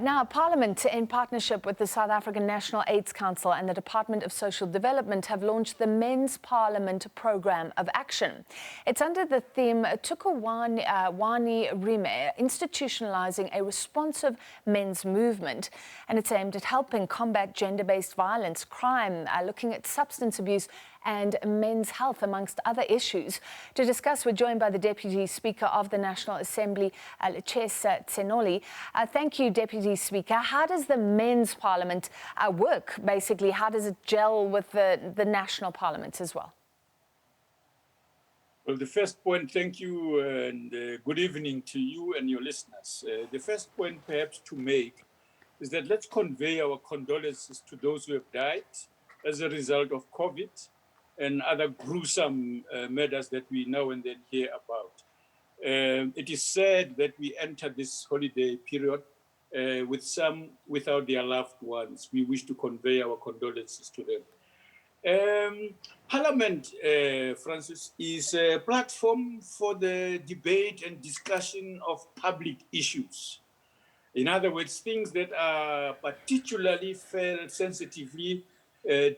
Now, Parliament, in partnership with the South African National AIDS Council and the Department of Social Development, have launched the Men's Parliament Programme of Action. It's under the theme Takuwani Riime, institutionalising a responsive men's movement, and it's aimed at helping combat gender-based violence, crime, looking at substance abuse and men's health, amongst other issues. To discuss, we're joined by the Deputy Speaker of the National Assembly, Lechesa Tsenoli. Thank you, Deputy Speaker. How does the Men's Parliament work, basically? How does it gel with the National Parliament as well? Well, the first point, thank you, and good evening to you and your listeners. The first point perhaps to make is that let's convey our condolences to those who have died as a result of COVID and other gruesome matters that we now and then hear about. It is sad that we enter this holiday period with some without their loved ones. We wish to convey our condolences to them. Parliament, Francis, is a platform for the debate and discussion of public issues. In other words, things that are particularly felt sensitively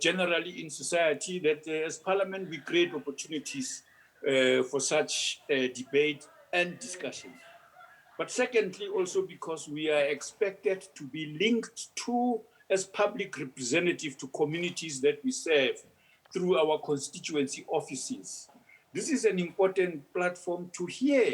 generally in society, that as Parliament we create opportunities for such debate and discussion. But secondly, also because we are expected to be linked to, as public representative, to communities that we serve through our constituency offices. This is an important platform to hear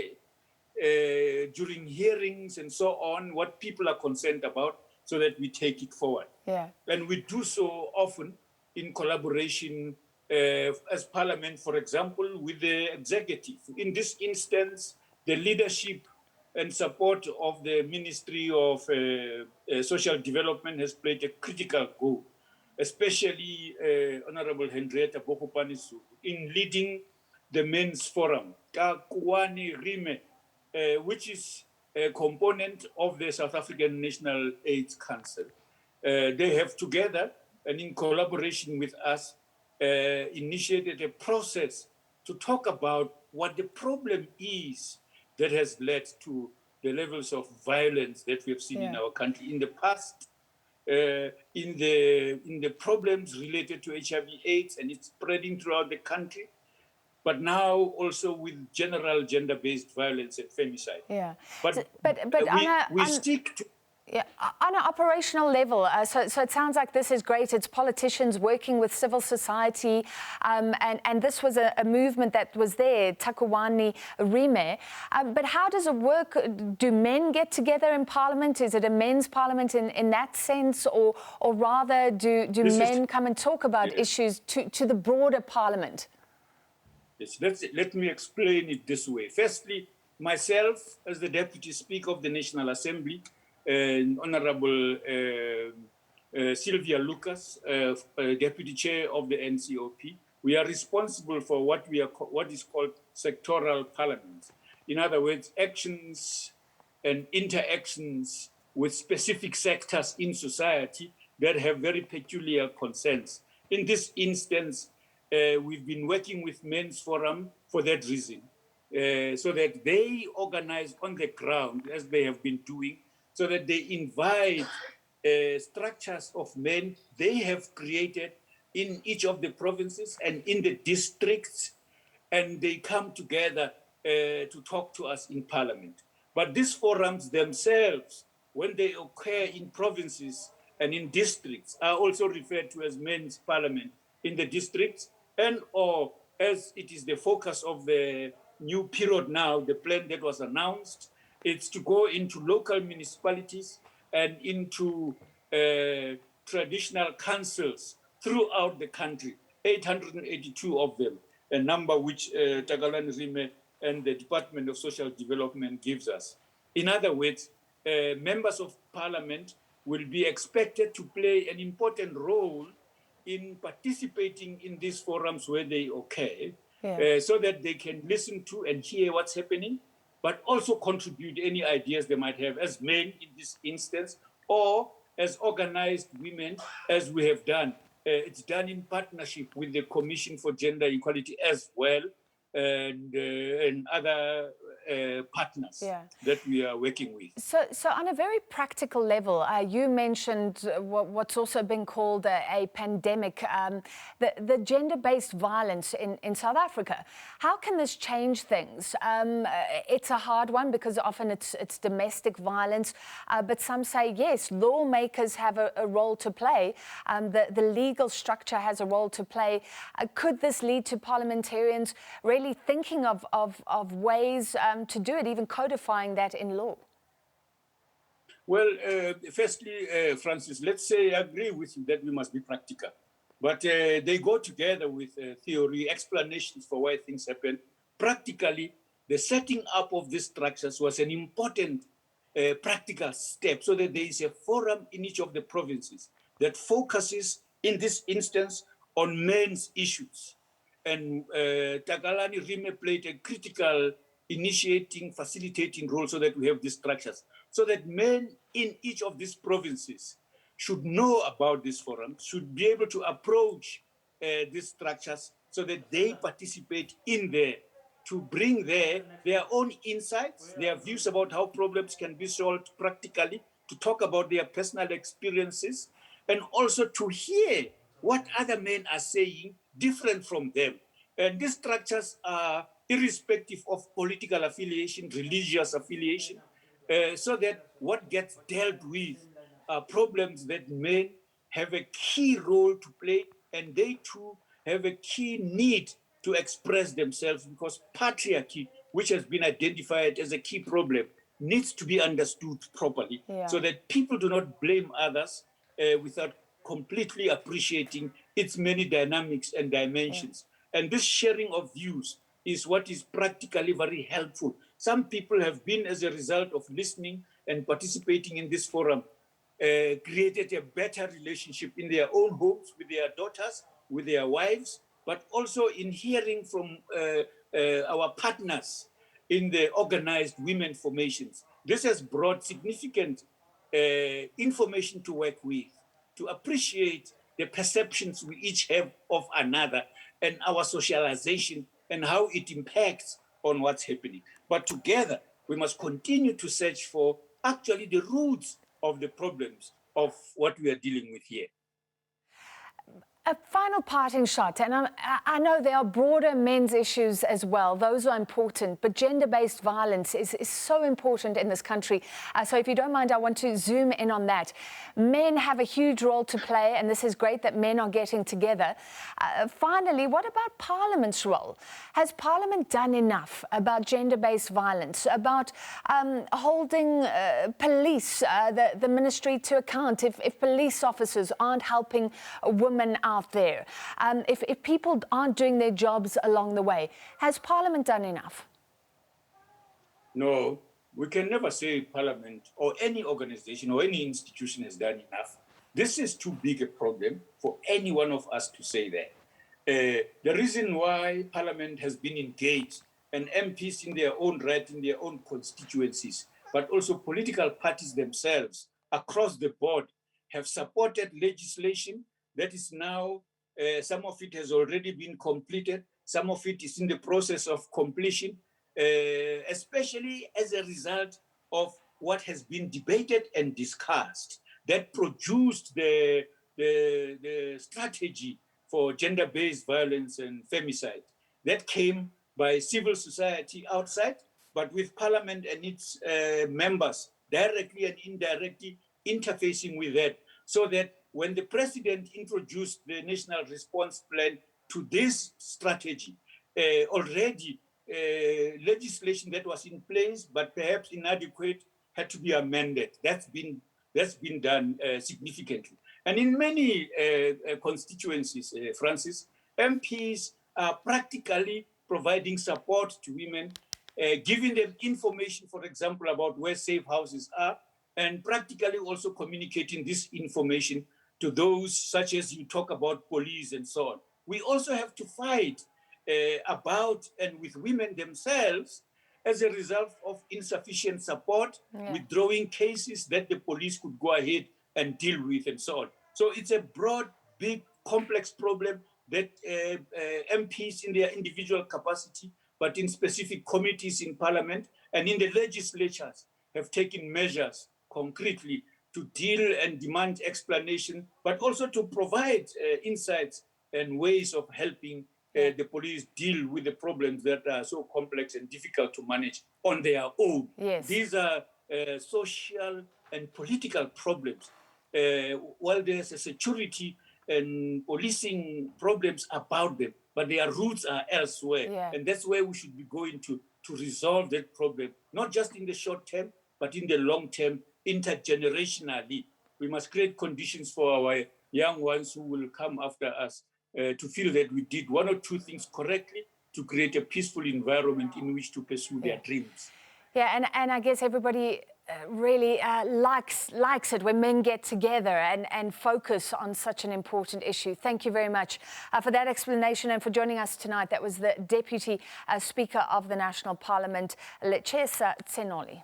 during hearings and so on what people are concerned about, so that we take it forward. Yeah. And we do so often in collaboration as Parliament, for example, with the executive. In this instance, the leadership and support of the Ministry of Social Development has played a critical role, especially Honorable Henrietta Bokopane-Zulu, in leading the Men's Forum, Takuwani Riime, which is a component of the South African National AIDS Council. They have together and in collaboration with us initiated a process to talk about what the problem is that has led to the levels of violence that we have seen in our country in the past, in the problems related to HIV/AIDS and it's spreading throughout the country, but now also with general gender-based violence and femicide. Yeah. But we stick to... Yeah, on an operational level, so it sounds like this is great. It's politicians working with civil society, and this was a movement that was there, Takuwani Riime. But how does it work? Do men get together in Parliament? Is it a men's Parliament in that sense? Or rather, do men come and talk about issues to the broader Parliament? Yes, let me explain it this way. Firstly, myself, as the Deputy Speaker of the National Assembly, and Honorable Sylvia Lucas, Deputy Chair of the NCOP, we are responsible for what is called sectoral parliaments. In other words, actions and interactions with specific sectors in society that have very peculiar concerns. In this instance, we've been working with Men's Forum for that reason, so that they organize on the ground, as they have been doing, so that they invite structures of men they have created in each of the provinces and in the districts, and they come together to talk to us in Parliament. But these forums themselves, when they occur in provinces and in districts, are also referred to as Men's Parliament in the districts, and or as it is the focus of the new period now, the plan that was announced, it's to go into local municipalities and into traditional councils throughout the country, 882 of them, a number which Takuwani Riime and the Department of Social Development gives us. In other words, members of Parliament will be expected to play an important role in participating in these forums where they occur, so that they can listen to and hear what's happening, but also contribute any ideas they might have as men in this instance, or as organized women, as we have done. It's done in partnership with the Commission for Gender Equality as well, and other partners that we are working with. So on a very practical level, you mentioned what's also been called a pandemic, the gender-based violence in South Africa. How can this change things? It's a hard one because often it's domestic violence, but some say, yes, lawmakers have a role to play. The legal structure has a role to play. Could this lead to parliamentarians really thinking of ways to do it, even codifying that in law? Well, firstly, Francis, let's say I agree with you that we must be practical. But they go together with theory, explanations for why things happen. Practically, the setting up of these structures was an important practical step so that there is a forum in each of the provinces that focuses, in this instance, on men's issues. And Takuwani Riime played a critical initiating, facilitating role so that we have these structures, so that men in each of these provinces should know about this forum, should be able to approach these structures so that they participate in there to bring their own insights, their views about how problems can be solved practically, to talk about their personal experiences, and also to hear what other men are saying different from them. And these structures are irrespective of political affiliation, religious affiliation, so that what gets dealt with are problems that men have a key role to play, and they too have a key need to express themselves, because patriarchy, which has been identified as a key problem, needs to be understood properly so that people do not blame others without completely appreciating its many dynamics and dimensions. And this sharing of views is what is practically very helpful. Some people have been, as a result of listening and participating in this forum, created a better relationship in their own homes with their daughters, with their wives, but also in hearing from our partners in the organized women formations. This has brought significant information to work with, to appreciate the perceptions we each have of another and our socialization and how it impacts on what's happening. But together, we must continue to search for actually the roots of the problems of what we are dealing with here. A final parting shot, and I know there are broader men's issues as well. Those are important, but gender-based violence is so important in this country. So if you don't mind, I want to zoom in on that. Men have a huge role to play, and this is great that men are getting together. Finally, what about Parliament's role? Has Parliament done enough about gender-based violence, about holding police, the ministry to account if police officers aren't helping women out there, if people aren't doing their jobs along the way? Has Parliament done enough? No, we can never say Parliament or any organization or any institution has done enough. This is too big a problem for any one of us to say that. The reason why Parliament has been engaged, and MPs in their own right, in their own constituencies, but also political parties themselves across the board, have supported legislation that is now, some of it has already been completed, some of it is in the process of completion, especially as a result of what has been debated and discussed that produced the strategy for gender-based violence and femicide. That came by civil society outside, but with Parliament and its members directly and indirectly interfacing with that, so that when the president introduced the national response plan to this strategy, already legislation that was in place but perhaps inadequate had to be amended. That's been done significantly. And in many constituencies, Francis, MPs are practically providing support to women, giving them information, for example, about where safe houses are, and practically also communicating this information to those, such as you talk about police and so on. We also have to fight about and with women themselves as a result of insufficient support, withdrawing cases that the police could go ahead and deal with and so on. So it's a broad, big, complex problem that MPs in their individual capacity, but in specific committees in Parliament, and in the legislatures have taken measures concretely to deal and demand explanation, but also to provide insights and ways of helping the police deal with the problems that are so complex and difficult to manage on their own. Yes. These are social and political problems. While there's a security and policing problems about them, but their roots are elsewhere. Yeah. And that's where we should be going to resolve that problem, not just in the short term, but in the long term, intergenerationally. We must create conditions for our young ones who will come after us to feel that we did one or two things correctly to create a peaceful environment in which to pursue their dreams. Yeah, and I guess everybody really likes it when men get together and focus on such an important issue. Thank you very much for that explanation and for joining us tonight. That was the Deputy Speaker of the National Parliament, Lechesa Tsenoli.